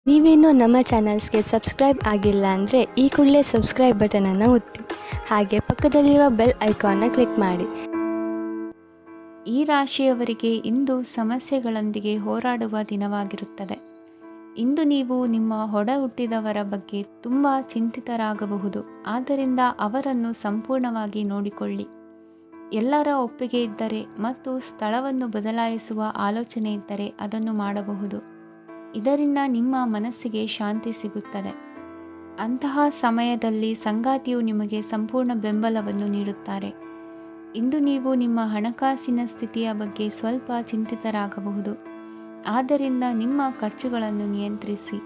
ನೀವೇನೂ ನಮ್ಮ ಚಾನಲ್ಸ್ಗೆ ಸಬ್ಸ್ಕ್ರೈಬ್ ಆಗಿಲ್ಲ ಅಂದರೆ ಈ ಕೂಡಲೇ ಸಬ್ಸ್ಕ್ರೈಬ್ ಬಟನನ್ನು ಒತ್ತಿ, ಹಾಗೆ ಪಕ್ಕದಲ್ಲಿರುವ ಬೆಲ್ ಐಕಾನ್ನ ಕ್ಲಿಕ್ ಮಾಡಿ. ಈ ರಾಶಿಯವರಿಗೆ ಇಂದು ಸಮಸ್ಯೆಗಳೊಂದಿಗೆ ಹೋರಾಡುವ ದಿನವಾಗಿರುತ್ತದೆ. ಇಂದು ನೀವು ನಿಮ್ಮ ಒಡ ಹುಟ್ಟಿದವರ ಬಗ್ಗೆ ತುಂಬ ಚಿಂತಿತರಾಗಬಹುದು. ಆದ್ದರಿಂದ ಅವರನ್ನು ಸಂಪೂರ್ಣವಾಗಿ ನೋಡಿಕೊಳ್ಳಿ. ಎಲ್ಲರ ಒಪ್ಪಿಗೆ ಇದ್ದರೆ ಮತ್ತು ಸ್ಥಳವನ್ನು ಬದಲಾಯಿಸುವ ಆಲೋಚನೆ ಇದ್ದರೆ ಅದನ್ನು ಮಾಡಬಹುದು. ಇದರಿಂದ ನಿಮ್ಮ ಮನಸ್ಸಿಗೆ ಶಾಂತಿ ಸಿಗುತ್ತದೆ. ಅಂತಹ ಸಮಯದಲ್ಲಿ ಸಂಗಾತಿಯು ನಿಮಗೆ ಸಂಪೂರ್ಣ ಬೆಂಬಲವನ್ನು ನೀಡುತ್ತಾರೆ. ಇಂದು ನೀವು ನಿಮ್ಮ ಹಣಕಾಸಿನ ಸ್ಥಿತಿಯ ಬಗ್ಗೆ ಸ್ವಲ್ಪ ಚಿಂತಿತರಾಗಬಹುದು. ಆದ್ದರಿಂದ ನಿಮ್ಮ ಖರ್ಚುಗಳನ್ನು ನಿಯಂತ್ರಿಸಿ.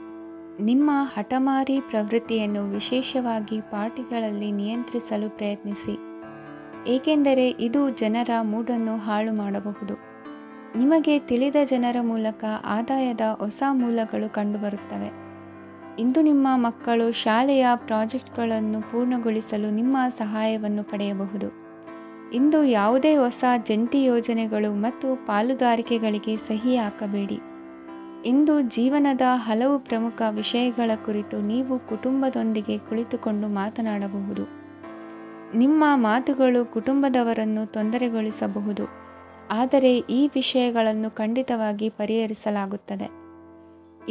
ನಿಮ್ಮ ಹಠಮಾರಿ ಪ್ರವೃತ್ತಿಯನ್ನು ವಿಶೇಷವಾಗಿ ಪಾರ್ಟಿಗಳಲ್ಲಿ ನಿಯಂತ್ರಿಸಲು ಪ್ರಯತ್ನಿಸಿ, ಏಕೆಂದರೆ ಇದು ಜನರ ಮೂಡನ್ನು ಹಾಳು ಮಾಡಬಹುದು. ನಿಮಗೆ ತಿಳಿದ ಜನರ ಮೂಲಕ ಆದಾಯದ ಹೊಸ ಮೂಲಗಳು ಕಂಡುಬರುತ್ತವೆ. ಇಂದು ನಿಮ್ಮ ಮಕ್ಕಳು ಶಾಲೆಯ ಪ್ರಾಜೆಕ್ಟ್ಗಳನ್ನು ಪೂರ್ಣಗೊಳಿಸಲು ನಿಮ್ಮ ಸಹಾಯವನ್ನು ಪಡೆಯಬಹುದು. ಇಂದು ಯಾವುದೇ ಹೊಸ ಜಂಟಿ ಯೋಜನೆಗಳು ಮತ್ತು ಪಾಲುದಾರಿಕೆಗಳಿಗೆ ಸಹಿ ಹಾಕಬೇಡಿ. ಇಂದು ಜೀವನದ ಹಲವು ಪ್ರಮುಖ ವಿಷಯಗಳ ಕುರಿತು ನೀವು ಕುಟುಂಬದೊಂದಿಗೆ ಕುಳಿತುಕೊಂಡು ಮಾತನಾಡಬಹುದು. ನಿಮ್ಮ ಮಾತುಗಳು ಕುಟುಂಬದವರನ್ನು ತೊಂದರೆಗೊಳಿಸಬಹುದು, ಆದರೆ ಈ ವಿಷಯಗಳನ್ನು ಖಂಡಿತವಾಗಿ ಪರಿಹರಿಸಲಾಗುತ್ತದೆ.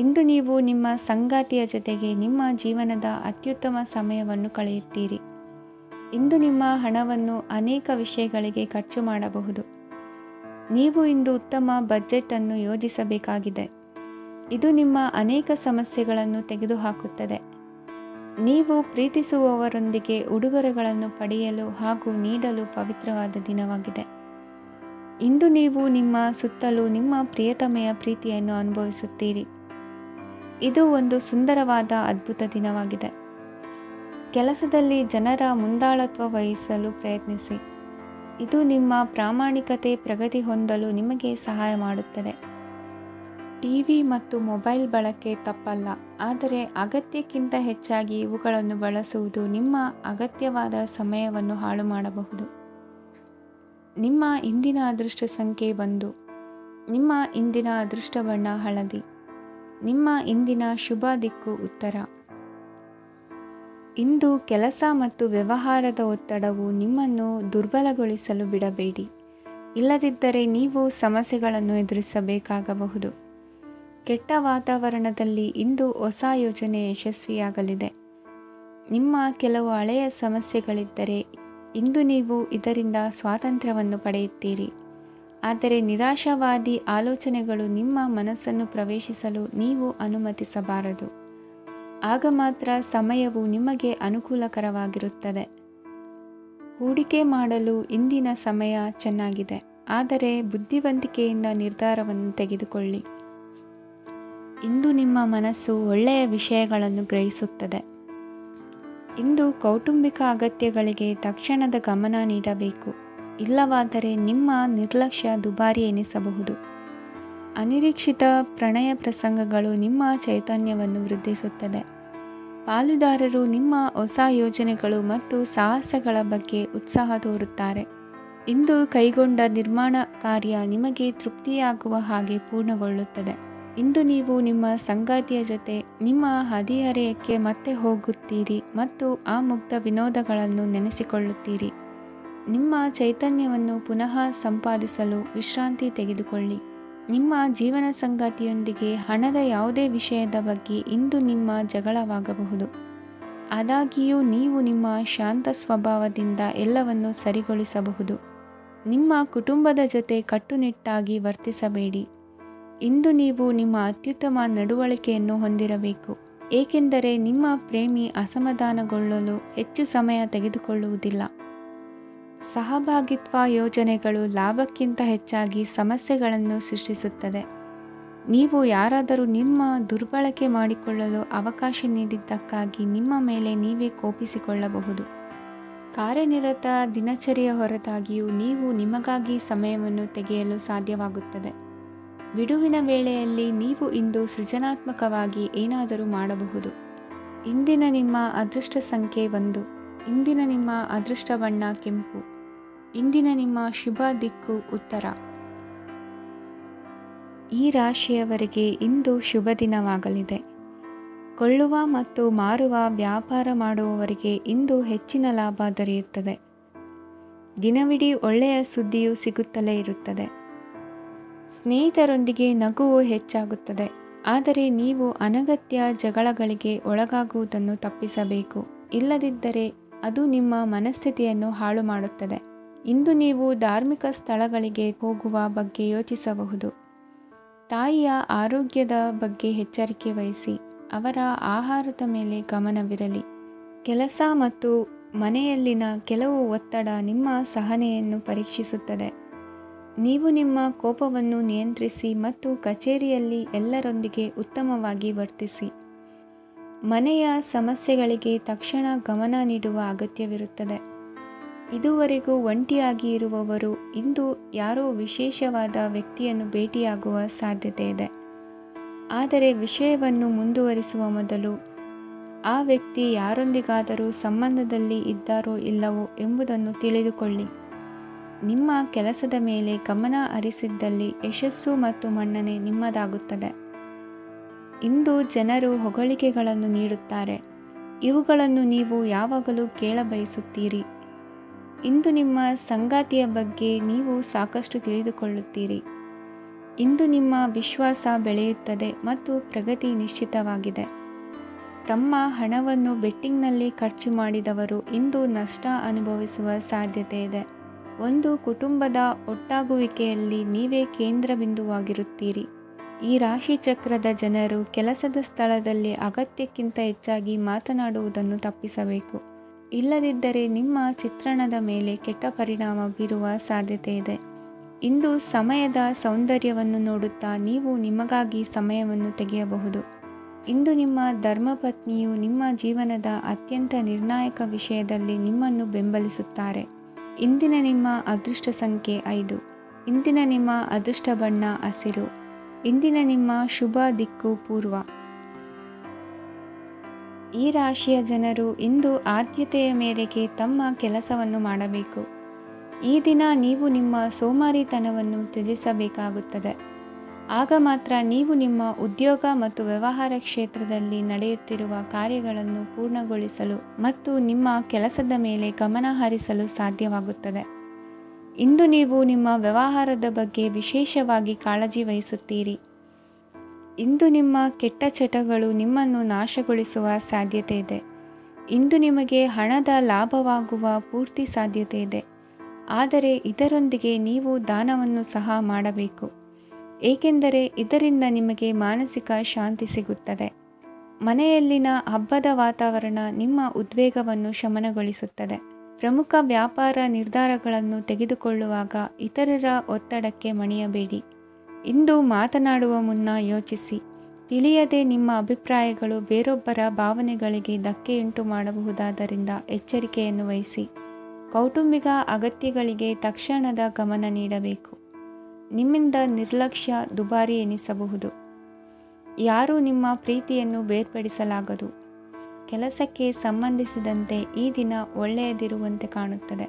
ಇಂದು ನೀವು ನಿಮ್ಮ ಸಂಗಾತಿಯ ಜೊತೆಗೆ ನಿಮ್ಮ ಜೀವನದ ಅತ್ಯುತ್ತಮ ಸಮಯವನ್ನು ಕಳೆಯುತ್ತೀರಿ. ಇಂದು ನಿಮ್ಮ ಹಣವನ್ನು ಅನೇಕ ವಿಷಯಗಳಿಗೆ ಖರ್ಚು ಮಾಡಬಹುದು. ನೀವು ಇಂದು ಉತ್ತಮ ಬಜೆಟ್ ಅನ್ನು ಯೋಜಿಸಬೇಕಾಗಿದೆ. ಇದು ನಿಮ್ಮ ಅನೇಕ ಸಮಸ್ಯೆಗಳನ್ನು ತೆಗೆದುಹಾಕುತ್ತದೆ. ನೀವು ಪ್ರೀತಿಸುವವರೊಂದಿಗೆ ಉಡುಗೊರೆಗಳನ್ನು ಪಡೆಯಲು ಹಾಗೂ ನೀಡಲು ಪವಿತ್ರವಾದ ದಿನವಾಗಿದೆ. ಇಂದು ನೀವು ನಿಮ್ಮ ಸುತ್ತಲೂ ನಿಮ್ಮ ಪ್ರಿಯತಮೆಯ ಪ್ರೀತಿಯನ್ನು ಅನುಭವಿಸುತ್ತೀರಿ. ಇದು ಒಂದು ಸುಂದರವಾದ ಅದ್ಭುತ ದಿನವಾಗಿದೆ. ಕೆಲಸದಲ್ಲಿ ಜನರ ಮುಂದಾಳತ್ವ ವಹಿಸಲು ಪ್ರಯತ್ನಿಸಿ. ಇದು ನಿಮ್ಮ ಪ್ರಾಮಾಣಿಕತೆ ಪ್ರಗತಿ ಹೊಂದಲು ನಿಮಗೆ ಸಹಾಯ ಮಾಡುತ್ತದೆ. ಟಿವಿ ಮತ್ತು ಮೊಬೈಲ್ ಬಳಕೆ ತಪ್ಪಲ್ಲ, ಆದರೆ ಅಗತ್ಯಕ್ಕಿಂತ ಹೆಚ್ಚಾಗಿ ಇವುಗಳನ್ನು ಬಳಸುವುದು ನಿಮ್ಮ ಅಗತ್ಯವಾದ ಸಮಯವನ್ನು ಹಾಳು ಮಾಡಬಹುದು. ನಿಮ್ಮ ಇಂದಿನ ಅದೃಷ್ಟ ಸಂಖ್ಯೆ 1. ನಿಮ್ಮ ಇಂದಿನ ಅದೃಷ್ಟ ಬಣ್ಣ ಹಳದಿ. ನಿಮ್ಮ ಇಂದಿನ ಶುಭ ದಿಕ್ಕು ಉತ್ತರ. ಇಂದು ಕೆಲಸ ಮತ್ತು ವ್ಯವಹಾರದ ಒತ್ತಡವು ನಿಮ್ಮನ್ನು ದುರ್ಬಲಗೊಳಿಸಲು ಬಿಡಬೇಡಿ. ಇಲ್ಲದಿದ್ದರೆ ನೀವು ಸಮಸ್ಯೆಗಳನ್ನು ಎದುರಿಸಬೇಕಾಗಬಹುದು. ಕೆಟ್ಟ ವಾತಾವರಣದಲ್ಲಿ ಇಂದು ಹೊಸ ಯೋಜನೆ ಯಶಸ್ವಿಯಾಗಲಿದೆ. ನಿಮ್ಮ ಕೆಲವು ಹಳೆಯ ಸಮಸ್ಯೆಗಳಿದ್ದರೆ ಇಂದು ನೀವು ಇದರಿಂದ ಸ್ವಾತಂತ್ರ್ಯವನ್ನು ಪಡೆಯುತ್ತೀರಿ. ಆದರೆ ನಿರಾಶಾವಾದಿ ಆಲೋಚನೆಗಳು ನಿಮ್ಮ ಮನಸ್ಸನ್ನು ಪ್ರವೇಶಿಸಲು ನೀವು ಅನುಮತಿಸಬಾರದು. ಆಗ ಮಾತ್ರ ಸಮಯವು ನಿಮಗೆ ಅನುಕೂಲಕರವಾಗಿರುತ್ತದೆ. ಹೂಡಿಕೆ ಮಾಡಲು ಇಂದಿನ ಸಮಯ ಚೆನ್ನಾಗಿದೆ, ಆದರೆ ಬುದ್ಧಿವಂತಿಕೆಯಿಂದ ನಿರ್ಧಾರವನ್ನು ತೆಗೆದುಕೊಳ್ಳಿ. ಇಂದು ನಿಮ್ಮ ಮನಸ್ಸು ಒಳ್ಳೆಯ ವಿಷಯಗಳನ್ನು ಗ್ರಹಿಸುತ್ತದೆ. ಇಂದು ಕೌಟುಂಬಿಕ ಅಗತ್ಯಗಳಿಗೆ ತಕ್ಷಣದ ಗಮನ ನೀಡಬೇಕು. ಇಲ್ಲವಾದರೆ ನಿಮ್ಮ ನಿರ್ಲಕ್ಷ್ಯ ದುಬಾರಿ ಎನಿಸಬಹುದು. ಅನಿರೀಕ್ಷಿತ ಪ್ರಣಯ ಪ್ರಸಂಗಗಳು ನಿಮ್ಮ ಚೈತನ್ಯವನ್ನು ವೃದ್ಧಿಸುತ್ತದೆ. ಪಾಲುದಾರರು ನಿಮ್ಮ ಹೊಸ ಯೋಜನೆಗಳು ಮತ್ತು ಸಾಹಸಗಳ ಬಗ್ಗೆ ಉತ್ಸಾಹ ತೋರುತ್ತಾರೆ. ಇಂದು ಕೈಗೊಂಡ ನಿರ್ಮಾಣ ಕಾರ್ಯ ನಿಮಗೆ ತೃಪ್ತಿಯಾಗುವ ಹಾಗೆ ಪೂರ್ಣಗೊಳ್ಳುತ್ತದೆ. ಇಂದು ನೀವು ನಿಮ್ಮ ಸಂಗಾತಿಯ ಜೊತೆ ನಿಮ್ಮ ಹದಿಹರೆಯಕ್ಕೆ ಮತ್ತೆ ಹೋಗುತ್ತೀರಿ ಮತ್ತು ಆ ಮುಗ್ಧ ವಿನೋದಗಳನ್ನು ನೆನೆಸಿಕೊಳ್ಳುತ್ತೀರಿ. ನಿಮ್ಮ ಚೈತನ್ಯವನ್ನು ಪುನಃ ಸಂಪಾದಿಸಲು ವಿಶ್ರಾಂತಿ ತೆಗೆದುಕೊಳ್ಳಿ. ನಿಮ್ಮ ಜೀವನ ಸಂಗಾತಿಯೊಂದಿಗೆ ಹಣದ ಯಾವುದೇ ವಿಷಯದ ಬಗ್ಗೆ ಇಂದು ನಿಮ್ಮ ಜಗಳವಾಗಬಹುದು. ಆದಾಗ್ಯೂ ನೀವು ನಿಮ್ಮ ಶಾಂತ ಸ್ವಭಾವದಿಂದ ಎಲ್ಲವನ್ನು ಸರಿಗೊಳಿಸಬಹುದು. ನಿಮ್ಮ ಕುಟುಂಬದ ಜೊತೆ ಕಟ್ಟುನಿಟ್ಟಾಗಿ ವರ್ತಿಸಬೇಡಿ. ಇಂದು ನೀವು ನಿಮ್ಮ ಅತ್ಯುತ್ತಮ ನಡವಳಿಕೆಯನ್ನು ಹೊಂದಿರಬೇಕು, ಏಕೆಂದರೆ ನಿಮ್ಮ ಪ್ರೇಮಿ ಅಸಮಾಧಾನಗೊಳ್ಳಲು ಹೆಚ್ಚು ಸಮಯ ತೆಗೆದುಕೊಳ್ಳುವುದಿಲ್ಲ. ಸಹಭಾಗಿತ್ವ ಯೋಜನೆಗಳು ಲಾಭಕ್ಕಿಂತ ಹೆಚ್ಚಾಗಿ ಸಮಸ್ಯೆಗಳನ್ನು ಸೃಷ್ಟಿಸುತ್ತದೆ. ನೀವು ಯಾರಾದರೂ ನಿಮ್ಮ ದುರ್ಬಳಕೆ ಮಾಡಿಕೊಳ್ಳಲು ಅವಕಾಶ ನೀಡಿದ್ದಕ್ಕಾಗಿ ನಿಮ್ಮ ಮೇಲೆ ನೀವೇ ಕೋಪಿಸಿಕೊಳ್ಳಬಹುದು. ಕಾರ್ಯನಿರತ ದಿನಚರಿಯ ಹೊರತಾಗಿಯೂ ನೀವು ನಿಮಗಾಗಿ ಸಮಯವನ್ನು ತೆಗೆಯಲು ಸಾಧ್ಯವಾಗುತ್ತದೆ. ಬಿಡುವಿನ ವೇಳೆಯಲ್ಲಿ ನೀವು ಇಂದು ಸೃಜನಾತ್ಮಕವಾಗಿ ಏನಾದರೂ ಮಾಡಬಹುದು. ಇಂದಿನ ನಿಮ್ಮ ಅದೃಷ್ಟ ಸಂಖ್ಯೆ 1. ಇಂದಿನ ನಿಮ್ಮ ಅದೃಷ್ಟ ಬಣ್ಣ ಕೆಂಪು. ಇಂದಿನ ನಿಮ್ಮ ಶುಭ ದಿಕ್ಕು ಉತ್ತರ. ಈ ರಾಶಿಯವರಿಗೆ ಇಂದು ಶುಭ ದಿನವಾಗಲಿದೆ. ಕೊಳ್ಳುವ ಮತ್ತು ಮಾರುವ ವ್ಯಾಪಾರ ಮಾಡುವವರಿಗೆ ಇಂದು ಹೆಚ್ಚಿನ ಲಾಭ ದೊರೆಯುತ್ತದೆ. ದಿನವಿಡೀ ಒಳ್ಳೆಯ ಸುದ್ದಿಯು ಸಿಗುತ್ತಲೇ ಇರುತ್ತದೆ. ಸ್ನೇಹಿತರೊಂದಿಗೆ ನಗುವು ಹೆಚ್ಚಾಗುತ್ತದೆ. ಆದರೆ ನೀವು ಅನಗತ್ಯ ಜಗಳಗಳಿಗೆ ಒಳಗಾಗುವುದನ್ನು ತಪ್ಪಿಸಬೇಕು. ಇಲ್ಲದಿದ್ದರೆ ಅದು ನಿಮ್ಮ ಮನಸ್ಥಿತಿಯನ್ನು ಹಾಳು ಮಾಡುತ್ತದೆ. ಇಂದು ನೀವು ಧಾರ್ಮಿಕ ಸ್ಥಳಗಳಿಗೆ ಹೋಗುವ ಬಗ್ಗೆ ಯೋಚಿಸಬಹುದು. ತಾಯಿಯ ಆರೋಗ್ಯದ ಬಗ್ಗೆ ಎಚ್ಚರಿಕೆ ವಹಿಸಿ. ಅವರ ಆಹಾರದ ಮೇಲೆ ಗಮನವಿರಲಿ. ಕೆಲಸ ಮತ್ತು ಮನೆಯಲ್ಲಿನ ಕೆಲವು ಒತ್ತಡ ನಿಮ್ಮ ಸಹನೆಯನ್ನು ಪರೀಕ್ಷಿಸುತ್ತದೆ. ನೀವು ನಿಮ್ಮ ಕೋಪವನ್ನು ನಿಯಂತ್ರಿಸಿ ಮತ್ತು ಕಚೇರಿಯಲ್ಲಿ ಎಲ್ಲರೊಂದಿಗೆ ಉತ್ತಮವಾಗಿ ವರ್ತಿಸಿ. ಮನೆಯ ಸಮಸ್ಯೆಗಳಿಗೆ ತಕ್ಷಣ ಗಮನ ನೀಡುವ ಅಗತ್ಯವಿರುತ್ತದೆ. ಇದುವರೆಗೂ ಒಂಟಿಯಾಗಿ ಇರುವವರು ಇಂದು ಯಾರೋ ವಿಶೇಷವಾದ ವ್ಯಕ್ತಿಯನ್ನು ಭೇಟಿಯಾಗುವ ಸಾಧ್ಯತೆ ಇದೆ. ಆದರೆ ವಿಷಯವನ್ನು ಮುಂದುವರಿಸುವ ಮೊದಲು ಆ ವ್ಯಕ್ತಿ ಯಾರೊಂದಿಗಾದರೂ ಸಂಬಂಧದಲ್ಲಿ ಇದ್ದಾರೋ ಇಲ್ಲವೋ ಎಂಬುದನ್ನು ತಿಳಿದುಕೊಳ್ಳಿ. ನಿಮ್ಮ ಕೆಲಸದ ಮೇಲೆ ಗಮನ ಹರಿಸಿದ್ದಲ್ಲಿ ಯಶಸ್ಸು ಮತ್ತು ಮನ್ನಣೆ ನಿಮ್ಮದಾಗುತ್ತದೆ. ಇಂದು ಜನರು ಹೊಗಳಿಕೆಗಳನ್ನು ನೀಡುತ್ತಾರೆ. ಇವುಗಳನ್ನು ನೀವು ಯಾವಾಗಲೂ ಕೇಳಬಯಸುತ್ತೀರಿ. ಇಂದು ನಿಮ್ಮ ಸಂಗಾತಿಯ ಬಗ್ಗೆ ನೀವು ಸಾಕಷ್ಟು ತಿಳಿದುಕೊಳ್ಳುತ್ತೀರಿ. ಇಂದು ನಿಮ್ಮ ವಿಶ್ವಾಸ ಬೆಳೆಯುತ್ತದೆ ಮತ್ತು ಪ್ರಗತಿ ನಿಶ್ಚಿತವಾಗಿದೆ. ತಮ್ಮ ಹಣವನ್ನು ಬೆಟ್ಟಿಂಗ್ನಲ್ಲಿ ಖರ್ಚು ಮಾಡಿದವರು ಇಂದು ನಷ್ಟ ಅನುಭವಿಸುವ ಸಾಧ್ಯತೆ ಇದೆ. ಒಂದು ಕುಟುಂಬದ ಒಟ್ಟಾಗುವಿಕೆಯಲ್ಲಿ ನೀವೇ ಕೇಂದ್ರಬಿಂದುವಾಗಿರುತ್ತೀರಿ. ಈ ರಾಶಿ ಚಕ್ರದ ಜನರು ಕೆಲಸದ ಸ್ಥಳದಲ್ಲಿ ಅಗತ್ಯಕ್ಕಿಂತ ಹೆಚ್ಚಾಗಿ ಮಾತನಾಡುವುದನ್ನು ತಪ್ಪಿಸಬೇಕು. ಇಲ್ಲದಿದ್ದರೆ ನಿಮ್ಮ ಚಿತ್ರಣದ ಮೇಲೆ ಕೆಟ್ಟ ಪರಿಣಾಮ ಬೀರುವ ಸಾಧ್ಯತೆ ಇದೆ. ಇಂದು ಸಮಯದ ಸೌಂದರ್ಯವನ್ನು ನೋಡುತ್ತಾ ನೀವು ನಿಮಗಾಗಿ ಸಮಯವನ್ನು ತೆಗೆಯಬಹುದು. ಇಂದು ನಿಮ್ಮ ಧರ್ಮಪತ್ನಿಯು ನಿಮ್ಮ ಜೀವನದ ಅತ್ಯಂತ ನಿರ್ಣಾಯಕ ವಿಷಯದಲ್ಲಿ ನಿಮ್ಮನ್ನು ಬೆಂಬಲಿಸುತ್ತಾರೆ. ಇಂದಿನ ನಿಮ್ಮ ಅದೃಷ್ಟ ಸಂಖ್ಯೆ 5. ಇಂದಿನ ನಿಮ್ಮ ಅದೃಷ್ಟ ಬಣ್ಣ ಹಸಿರು. ಇಂದಿನ ನಿಮ್ಮ ಶುಭ ದಿಕ್ಕು ಪೂರ್ವ. ಈ ರಾಶಿಯ ಜನರು ಇಂದು ಆದ್ಯತೆಯ ಮೇರೆಗೆ ತಮ್ಮ ಕೆಲಸವನ್ನು ಮಾಡಬೇಕು. ಈ ದಿನ ನೀವು ನಿಮ್ಮ ಸೋಮಾರಿತನವನ್ನು ತ್ಯಜಿಸಬೇಕಾಗುತ್ತದೆ. ಆಗ ಮಾತ್ರ ನೀವು ನಿಮ್ಮ ಉದ್ಯೋಗ ಮತ್ತು ವ್ಯವಹಾರ ಕ್ಷೇತ್ರದಲ್ಲಿ ನಡೆಯುತ್ತಿರುವ ಕಾರ್ಯಗಳನ್ನು ಪೂರ್ಣಗೊಳಿಸಲು ಮತ್ತು ನಿಮ್ಮ ಕೆಲಸದ ಮೇಲೆ ಗಮನ ಹರಿಸಲು ಸಾಧ್ಯವಾಗುತ್ತದೆ. ಇಂದು ನೀವು ನಿಮ್ಮ ವ್ಯವಹಾರದ ಬಗ್ಗೆ ವಿಶೇಷವಾಗಿ ಕಾಳಜಿ ವಹಿಸುತ್ತೀರಿ. ಇಂದು ನಿಮ್ಮ ಕೆಟ್ಟ ಚಟಗಳು ನಿಮ್ಮನ್ನು ನಾಶಗೊಳಿಸುವ ಸಾಧ್ಯತೆ ಇದೆ. ಇಂದು ನಿಮಗೆ ಹಣದ ಲಾಭವಾಗುವ ಪೂರ್ತಿ ಸಾಧ್ಯತೆ ಇದೆ. ಆದರೆ ಇದರೊಂದಿಗೆ ನೀವು ದಾನವನ್ನು ಸಹ ಮಾಡಬೇಕು, ಏಕೆಂದರೆ ಇದರಿಂದ ನಿಮಗೆ ಮಾನಸಿಕ ಶಾಂತಿ ಸಿಗುತ್ತದೆ. ಮನೆಯಲ್ಲಿನ ಹಬ್ಬದ ವಾತಾವರಣ ನಿಮ್ಮ ಉದ್ವೇಗವನ್ನು ಶಮನಗೊಳಿಸುತ್ತದೆ. ಪ್ರಮುಖ ವ್ಯಾಪಾರ ನಿರ್ಧಾರಗಳನ್ನು ತೆಗೆದುಕೊಳ್ಳುವಾಗ ಇತರರ ಒತ್ತಡಕ್ಕೆ ಮಣಿಯಬೇಡಿ. ಇಂದು ಮಾತನಾಡುವ ಮುನ್ನ ಯೋಚಿಸಿ. ತಿಳಿಯದೆ ನಿಮ್ಮ ಅಭಿಪ್ರಾಯಗಳು ಬೇರೊಬ್ಬರ ಭಾವನೆಗಳಿಗೆ ಧಕ್ಕೆಯುಂಟು ಮಾಡಬಹುದಾದ್ದರಿಂದ ಎಚ್ಚರಿಕೆಯನ್ನು ವಹಿಸಿ. ಕೌಟುಂಬಿಕ ಅಗತ್ಯಗಳಿಗೆ ತಕ್ಷಣದ ಗಮನ ನೀಡಬೇಕು. ನಿಮ್ಮಿಂದ ನಿರ್ಲಕ್ಷ್ಯ ದುಬಾರಿ ಎನಿಸಬಹುದು. ಯಾರೂ ನಿಮ್ಮ ಪ್ರೀತಿಯನ್ನು ಬೇರ್ಪಡಿಸಲಾಗದು. ಕೆಲಸಕ್ಕೆ ಸಂಬಂಧಿಸಿದಂತೆ ಈ ದಿನ ಒಳ್ಳೆಯದಿರುವಂತೆ ಕಾಣುತ್ತದೆ.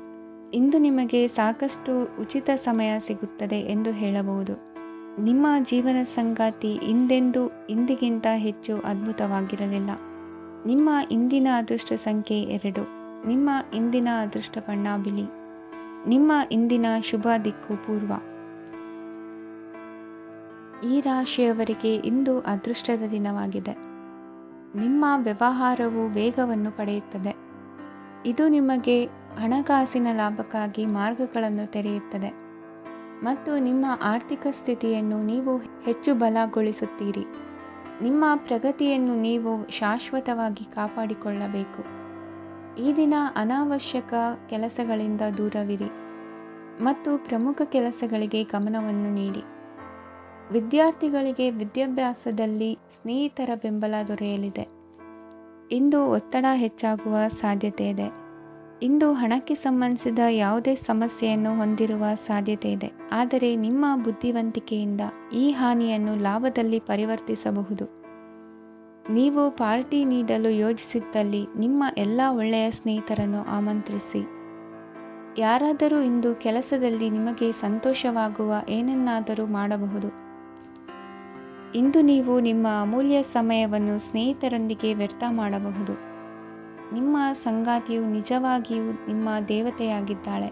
ಇಂದು ನಿಮಗೆ ಸಾಕಷ್ಟು ಉಚಿತ ಸಮಯ ಸಿಗುತ್ತದೆ ಎಂದು ಹೇಳಬಹುದು. ನಿಮ್ಮ ಜೀವನ ಸಂಗಾತಿ ಇಂದಿಗಿಂತ ಹೆಚ್ಚು ಅದ್ಭುತವಾಗಿರಲಿಲ್ಲ. ನಿಮ್ಮ ಇಂದಿನ ಅದೃಷ್ಟ ಸಂಖ್ಯೆ 2. ನಿಮ್ಮ ಇಂದಿನ ಅದೃಷ್ಟ ಬಣ್ಣ ಬಿಳಿ. ನಿಮ್ಮ ಇಂದಿನ ಶುಭ ದಿಕ್ಕು ಪೂರ್ವ. ಈ ರಾಶಿಯವರಿಗೆ ಇಂದು ಅದೃಷ್ಟದ ದಿನವಾಗಿದೆ. ನಿಮ್ಮ ವ್ಯವಹಾರವು ವೇಗವನ್ನು ಪಡೆಯುತ್ತದೆ. ಇದು ನಿಮಗೆ ಹಣಕಾಸಿನ ಲಾಭಕ್ಕಾಗಿ ಮಾರ್ಗಗಳನ್ನು ತೆರೆಯುತ್ತದೆ ಮತ್ತು ನಿಮ್ಮ ಆರ್ಥಿಕ ಸ್ಥಿತಿಯನ್ನು ನೀವು ಹೆಚ್ಚು ಬಲಗೊಳಿಸುತ್ತೀರಿ. ನಿಮ್ಮ ಪ್ರಗತಿಯನ್ನು ನೀವು ಶಾಶ್ವತವಾಗಿ ಕಾಪಾಡಿಕೊಳ್ಳಬೇಕು. ಈ ದಿನ ಅನಾವಶ್ಯಕ ಕೆಲಸಗಳಿಂದ ದೂರವಿರಿ ಮತ್ತು ಪ್ರಮುಖ ಕೆಲಸಗಳಿಗೆ ಗಮನವನ್ನು ನೀಡಿ. ವಿದ್ಯಾರ್ಥಿಗಳಿಗೆ ವಿದ್ಯಾಭ್ಯಾಸದಲ್ಲಿ ಸ್ನೇಹಿತರ ಬೆಂಬಲ ದೊರೆಯಲಿದೆ. ಇಂದು ಒತ್ತಡ ಹೆಚ್ಚಾಗುವ ಸಾಧ್ಯತೆ ಇದೆ. ಇಂದು ಹಣಕ್ಕೆ ಸಂಬಂಧಿಸಿದ ಯಾವುದೇ ಸಮಸ್ಯೆಯನ್ನು ಹೊಂದಿರುವ ಸಾಧ್ಯತೆ ಇದೆ. ಆದರೆ ನಿಮ್ಮ ಬುದ್ಧಿವಂತಿಕೆಯಿಂದ ಈ ಹಾನಿಯನ್ನು ಲಾಭದಲ್ಲಿ ಪರಿವರ್ತಿಸಬಹುದು. ನೀವು ಪಾರ್ಟಿ ನೀಡಲು ಯೋಜಿಸಿದ್ದಲ್ಲಿ ನಿಮ್ಮ ಎಲ್ಲ ಒಳ್ಳೆಯ ಸ್ನೇಹಿತರನ್ನು ಆಮಂತ್ರಿಸಿ. ಯಾರಾದರೂ ಇಂದು ಕೆಲಸದಲ್ಲಿ ನಿಮಗೆ ಸಂತೋಷವಾಗುವ ಏನನ್ನಾದರೂ ಮಾಡಬಹುದು. ಇಂದು ನೀವು ನಿಮ್ಮ ಅಮೂಲ್ಯ ಸಮಯವನ್ನು ಸ್ನೇಹಿತರೊಂದಿಗೆ ವ್ಯರ್ಥ ಮಾಡಬಹುದು. ನಿಮ್ಮ ಸಂಗಾತಿಯು ನಿಜವಾಗಿಯೂ ನಿಮ್ಮ ದೇವತೆಯಾಗಿದ್ದಾಳೆ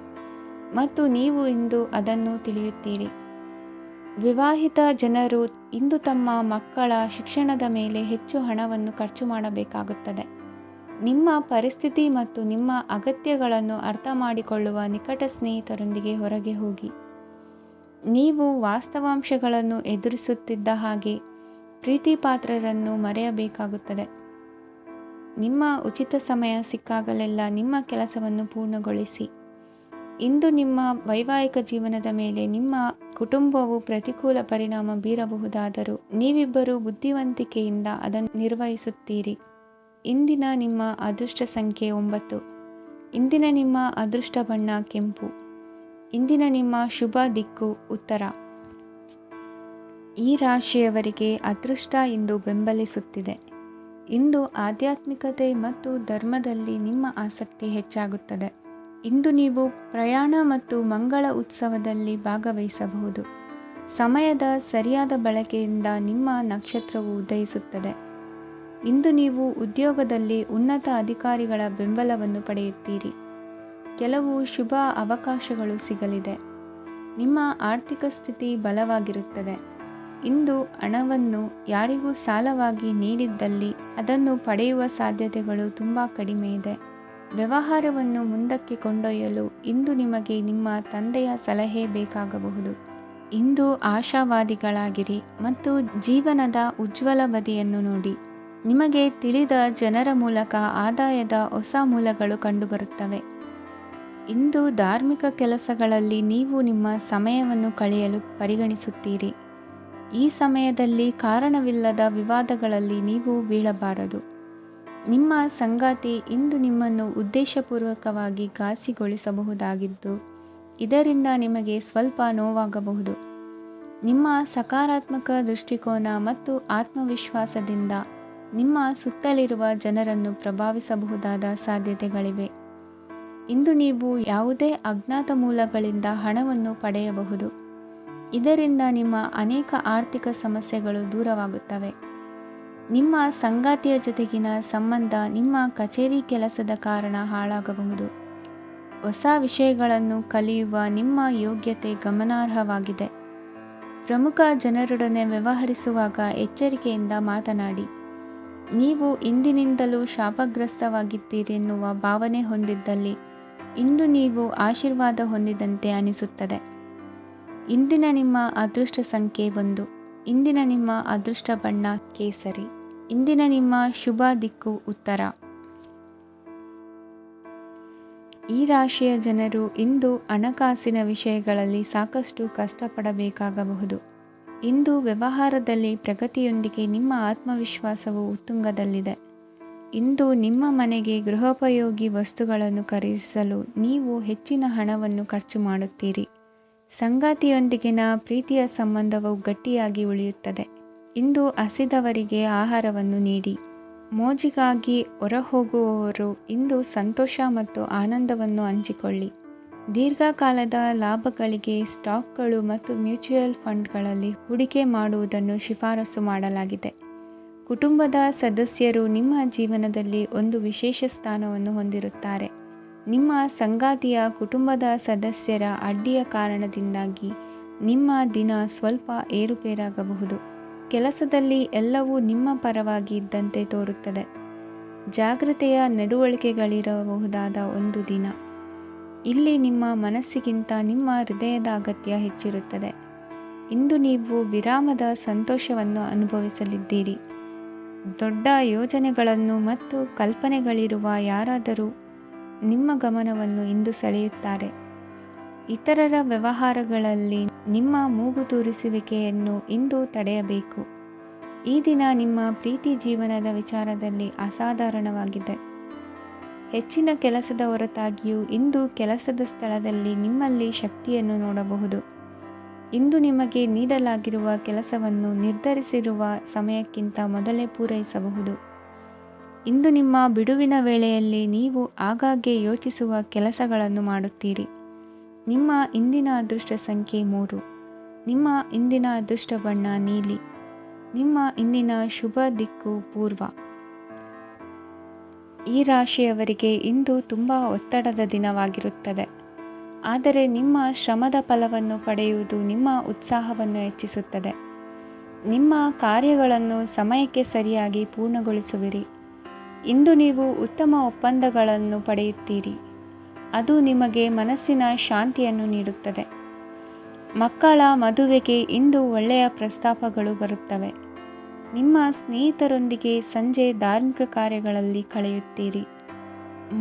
ಮತ್ತು ನೀವು ಇಂದು ಅದನ್ನು ತಿಳಿಯುತ್ತೀರಿ. ವಿವಾಹಿತ ಜನರು ಇಂದು ತಮ್ಮ ಮಕ್ಕಳ ಶಿಕ್ಷಣದ ಮೇಲೆ ಹೆಚ್ಚು ಹಣವನ್ನು ಖರ್ಚು ಮಾಡಬೇಕಾಗುತ್ತದೆ. ನಿಮ್ಮ ಪರಿಸ್ಥಿತಿ ಮತ್ತು ನಿಮ್ಮ ಅಗತ್ಯಗಳನ್ನು ಅರ್ಥ ಮಾಡಿಕೊಳ್ಳುವ ನಿಕಟ ಸ್ನೇಹಿತರೊಂದಿಗೆ ಹೊರಗೆ ಹೋಗಿ. ನೀವು ವಾಸ್ತವಾಂಶಗಳನ್ನು ಎದುರಿಸುತ್ತಿದ್ದ ಹಾಗೆ ಪ್ರೀತಿಪಾತ್ರರನ್ನು ಮರೆಯಬೇಕಾಗುತ್ತದೆ. ನಿಮ್ಮ ಉಚಿತ ಸಮಯ ಸಿಕ್ಕಾಗಲೆಲ್ಲ ನಿಮ್ಮ ಕೆಲಸವನ್ನು ಪೂರ್ಣಗೊಳಿಸಿ. ಇಂದು ನಿಮ್ಮ ವೈವಾಹಿಕ ಜೀವನದ ಮೇಲೆ ನಿಮ್ಮ ಕುಟುಂಬವು ಪ್ರತಿಕೂಲ ಪರಿಣಾಮ ಬೀರಬಹುದಾದರೂ ನೀವಿಬ್ಬರೂ ಬುದ್ಧಿವಂತಿಕೆಯಿಂದ ಅದನ್ನು ನಿರ್ವಹಿಸುತ್ತೀರಿ. ಇಂದಿನ ನಿಮ್ಮ ಅದೃಷ್ಟ ಸಂಖ್ಯೆ 9. ಇಂದಿನ ನಿಮ್ಮ ಅದೃಷ್ಟ ಬಣ್ಣ ಕೆಂಪು. ಇಂದಿನ ನಿಮ್ಮ ಶುಭ ದಿಕ್ಕು ಉತ್ತರ. ಈ ರಾಶಿಯವರಿಗೆ ಅದೃಷ್ಟ ಇಂದು ಬೆಂಬಲಿಸುತ್ತಿದೆ. ಇಂದು ಆಧ್ಯಾತ್ಮಿಕತೆ ಮತ್ತು ಧರ್ಮದಲ್ಲಿ ನಿಮ್ಮ ಆಸಕ್ತಿ ಹೆಚ್ಚಾಗುತ್ತದೆ. ಇಂದು ನೀವು ಪ್ರಯಾಣ ಮತ್ತು ಮಂಗಳ ಉತ್ಸವದಲ್ಲಿ ಭಾಗವಹಿಸಬಹುದು. ಸಮಯದ ಸರಿಯಾದ ಬಳಕೆಯಿಂದ ನಿಮ್ಮ ನಕ್ಷತ್ರವು ಉದಯಿಸುತ್ತದೆ. ಇಂದು ನೀವು ಉದ್ಯೋಗದಲ್ಲಿ ಉನ್ನತ ಅಧಿಕಾರಿಗಳ ಬೆಂಬಲವನ್ನು ಪಡೆಯುತ್ತೀರಿ. ಕೆಲವು ಶುಭ ಅವಕಾಶಗಳು ಸಿಗಲಿದೆ. ನಿಮ್ಮ ಆರ್ಥಿಕ ಸ್ಥಿತಿ ಬಲವಾಗಿರುತ್ತದೆ. ಇಂದು ಹಣವನ್ನು ಯಾರಿಗೂ ಸಾಲವಾಗಿ ನೀಡಿದ್ದಲ್ಲಿ ಅದನ್ನು ಪಡೆಯುವ ಸಾಧ್ಯತೆಗಳು ತುಂಬ ಕಡಿಮೆ ಇದೆ. ವ್ಯವಹಾರವನ್ನು ಮುಂದಕ್ಕೆ ಕೊಂಡೊಯ್ಯಲು ಇಂದು ನಿಮಗೆ ನಿಮ್ಮ ತಂದೆಯ ಸಲಹೆ ಬೇಕಾಗಬಹುದು. ಇಂದು ಆಶಾವಾದಿಗಳಾಗಿರಿ ಮತ್ತು ಜೀವನದ ಉಜ್ವಲ ಬದಿಯನ್ನು ನೋಡಿ. ನಿಮಗೆ ತಿಳಿದ ಜನರ ಮೂಲಕ ಆದಾಯದ ಹೊಸ ಮೂಲಗಳು ಕಂಡುಬರುತ್ತವೆ. ಇಂದು ಧಾರ್ಮಿಕ ಕೆಲಸಗಳಲ್ಲಿ ನೀವು ನಿಮ್ಮ ಸಮಯವನ್ನು ಕಳೆಯಲು ಪರಿಗಣಿಸುತ್ತೀರಿ. ಈ ಸಮಯದಲ್ಲಿ ಕಾರಣವಿಲ್ಲದ ವಿವಾದಗಳಲ್ಲಿ ನೀವು ಬೀಳಬಾರದು. ನಿಮ್ಮ ಸಂಗಾತಿ ಇಂದು ನಿಮ್ಮನ್ನು ಉದ್ದೇಶಪೂರ್ವಕವಾಗಿ ಘಾಸಿಗೊಳಿಸಬಹುದಾಗಿದ್ದು ಇದರಿಂದ ನಿಮಗೆ ಸ್ವಲ್ಪ ನೋವಾಗಬಹುದು. ನಿಮ್ಮ ಸಕಾರಾತ್ಮಕ ದೃಷ್ಟಿಕೋನ ಮತ್ತು ಆತ್ಮವಿಶ್ವಾಸದಿಂದ ನಿಮ್ಮ ಸುತ್ತಲಿರುವ ಜನರನ್ನು ಪ್ರಭಾವಿಸಬಹುದಾದ ಸಾಧ್ಯತೆಗಳಿವೆ. ಇಂದು ನೀವು ಯಾವುದೇ ಅಜ್ಞಾತ ಮೂಲಗಳಿಂದ ಹಣವನ್ನು ಪಡೆಯಬಹುದು. ಇದರಿಂದ ನಿಮ್ಮ ಅನೇಕ ಆರ್ಥಿಕ ಸಮಸ್ಯೆಗಳು ದೂರವಾಗುತ್ತವೆ. ನಿಮ್ಮ ಸಂಗಾತಿಯ ಜೊತೆಗಿನ ಸಂಬಂಧ ನಿಮ್ಮ ಕಚೇರಿ ಕೆಲಸದ ಕಾರಣ ಹಾಳಾಗಬಹುದು. ಹೊಸ ವಿಷಯಗಳನ್ನು ಕಲಿಯುವ ನಿಮ್ಮ ಯೋಗ್ಯತೆ ಗಮನಾರ್ಹವಾಗಿದೆ. ಪ್ರಮುಖ ಜನರೊಡನೆ ವ್ಯವಹರಿಸುವಾಗ ಎಚ್ಚರಿಕೆಯಿಂದ ಮಾತನಾಡಿ. ನೀವು ಇಂದಿನಿಂದಲೂ ಶಾಪಗ್ರಸ್ತವಾಗಿದ್ದೀರೆನ್ನುವ ಭಾವನೆ ಹೊಂದಿದ್ದಲ್ಲಿ ಇಂದು ನೀವು ಆಶೀರ್ವಾದ ಹೊಂದಿದಂತೆ ಅನಿಸುತ್ತದೆ. ಇಂದಿನ ನಿಮ್ಮ ಅದೃಷ್ಟ ಸಂಖ್ಯೆ 1. ಇಂದಿನ ನಿಮ್ಮ ಅದೃಷ್ಟ ಬಣ್ಣ ಕೇಸರಿ. ಇಂದಿನ ನಿಮ್ಮ ಶುಭ ದಿಕ್ಕು ಉತ್ತರ. ಈ ರಾಶಿಯ ಜನರು ಇಂದು ಹಣಕಾಸಿನ ವಿಷಯಗಳಲ್ಲಿ ಸಾಕಷ್ಟು ಕಷ್ಟಪಡಬೇಕಾಗಬಹುದು. ಇಂದು ವ್ಯವಹಾರದಲ್ಲಿ ಪ್ರಗತಿಯೊಂದಿಗೆ ನಿಮ್ಮ ಆತ್ಮವಿಶ್ವಾಸವು ಉತ್ತುಂಗದಲ್ಲಿದೆ. ಇಂದು ನಿಮ್ಮ ಮನೆಗೆ ಗೃಹೋಪಯೋಗಿ ವಸ್ತುಗಳನ್ನು ಖರೀದಿಸಲು ನೀವು ಹೆಚ್ಚಿನ ಹಣವನ್ನು ಖರ್ಚು ಮಾಡುತ್ತೀರಿ. ಸಂಗಾತಿಯೊಂದಿಗಿನ ಪ್ರೀತಿಯ ಸಂಬಂಧವು ಗಟ್ಟಿಯಾಗಿ ಉಳಿಯುತ್ತದೆ. ಇಂದು ಹಸಿದವರಿಗೆ ಆಹಾರವನ್ನು ನೀಡಿ. ಮೋಜಿಗಾಗಿ ಹೊರಹೋಗುವವರು ಇಂದು ಸಂತೋಷ ಮತ್ತು ಆನಂದವನ್ನು ಹಂಚಿಕೊಳ್ಳಿ. ದೀರ್ಘಕಾಲದ ಲಾಭಗಳಿಗೆ ಸ್ಟಾಕ್ಗಳು ಮತ್ತು ಮ್ಯೂಚುವಲ್ ಫಂಡ್ಗಳಲ್ಲಿ ಹೂಡಿಕೆ ಮಾಡುವುದನ್ನು ಶಿಫಾರಸು ಮಾಡಲಾಗಿದೆ. ಕುಟುಂಬದ ಸದಸ್ಯರು ನಿಮ್ಮ ಜೀವನದಲ್ಲಿ ಒಂದು ವಿಶೇಷ ಸ್ಥಾನವನ್ನು ಹೊಂದಿರುತ್ತಾರೆ. ನಿಮ್ಮ ಸಂಗಾತಿಯ ಕುಟುಂಬದ ಸದಸ್ಯರ ಅಡ್ಡಿಯ ಕಾರಣದಿಂದಾಗಿ ನಿಮ್ಮ ದಿನ ಸ್ವಲ್ಪ ಏರುಪೇರಾಗಬಹುದು. ಕೆಲಸದಲ್ಲಿ ಎಲ್ಲವೂ ನಿಮ್ಮ ಪರವಾಗಿ ಇದ್ದಂತೆ ತೋರುತ್ತದೆ. ಜಾಗ್ರತೆಯ ನಡವಳಿಕೆಗಳಿರಬಹುದಾದ ಒಂದು ದಿನ. ಇಲ್ಲಿ ನಿಮ್ಮ ಮನಸ್ಸಿಗಿಂತ ನಿಮ್ಮ ಹೃದಯದ ಅಗತ್ಯ ಹೆಚ್ಚಿರುತ್ತದೆ. ಇಂದು ನೀವು ವಿರಾಮದ ಸಂತೋಷವನ್ನು ಅನುಭವಿಸಲಿದ್ದೀರಿ. ದೊಡ್ಡ ಯೋಜನೆಗಳನ್ನು ಮತ್ತು ಕಲ್ಪನೆಗಳಿರುವ ಯಾರಾದರೂ ನಿಮ್ಮ ಗಮನವನ್ನು ಇಂದು ಸೆಳೆಯುತ್ತಾರೆ. ಇತರರ ವ್ಯವಹಾರಗಳಲ್ಲಿ ನಿಮ್ಮ ಮೂಗು ತೂರಿಸುವಿಕೆಯನ್ನು ಇಂದು ತಡೆಯಬೇಕು. ಈ ದಿನ ನಿಮ್ಮ ಪ್ರೀತಿ ಜೀವನದ ವಿಚಾರದಲ್ಲಿ ಅಸಾಧಾರಣವಾಗಿದೆ. ಹೆಚ್ಚಿನ ಕೆಲಸದ ಹೊರತಾಗಿಯೂ ಇಂದು ಕೆಲಸದ ಸ್ಥಳದಲ್ಲಿ ನಿಮ್ಮಲ್ಲಿ ಶಕ್ತಿಯನ್ನು ನೋಡಬಹುದು. ಇಂದು ನಿಮಗೆ ನೀಡಲಾಗಿರುವ ಕೆಲಸವನ್ನು ನಿರ್ಧರಿಸಿರುವ ಸಮಯಕ್ಕಿಂತ ಮೊದಲೇ ಪೂರೈಸಬಹುದು. ಇಂದು ನಿಮ್ಮ ಬಿಡುವಿನ ವೇಳೆಯಲ್ಲಿ ನೀವು ಆಗಾಗ್ಗೆ ಯೋಚಿಸುವ ಕೆಲಸಗಳನ್ನು ಮಾಡುತ್ತೀರಿ. ನಿಮ್ಮ ಇಂದಿನ ಅದೃಷ್ಟ ಸಂಖ್ಯೆ 3. ನಿಮ್ಮ ಇಂದಿನ ಅದೃಷ್ಟ ಬಣ್ಣ ನೀಲಿ. ನಿಮ್ಮ ಇಂದಿನ ಶುಭ ದಿಕ್ಕು ಪೂರ್ವ. ಈ ರಾಶಿಯವರಿಗೆ ಇಂದು ತುಂಬ ಒತ್ತಡದ ದಿನವಾಗಿರುತ್ತದೆ. ಆದರೆ ನಿಮ್ಮ ಶ್ರಮದ ಫಲವನ್ನು ಪಡೆಯುವುದು ನಿಮ್ಮ ಉತ್ಸಾಹವನ್ನು ಹೆಚ್ಚಿಸುತ್ತದೆ. ನಿಮ್ಮ ಕಾರ್ಯಗಳನ್ನು ಸಮಯಕ್ಕೆ ಸರಿಯಾಗಿ ಪೂರ್ಣಗೊಳಿಸುವಿರಿ. ಇಂದು ನೀವು ಉತ್ತಮ ಒಪ್ಪಂದಗಳನ್ನು ಪಡೆಯುತ್ತೀರಿ. ಅದು ನಿಮಗೆ ಮನಸ್ಸಿನ ಶಾಂತಿಯನ್ನು ನೀಡುತ್ತದೆ. ಮಕ್ಕಳ ಮದುವೆಗೆ ಇಂದು ಒಳ್ಳೆಯ ಪ್ರಸ್ತಾಪಗಳು ಬರುತ್ತವೆ. ನಿಮ್ಮ ಸ್ನೇಹಿತರೊಂದಿಗೆ ಸಂಜೆ ಧಾರ್ಮಿಕ ಕಾರ್ಯಗಳಲ್ಲಿ ಕಳೆಯುತ್ತೀರಿ.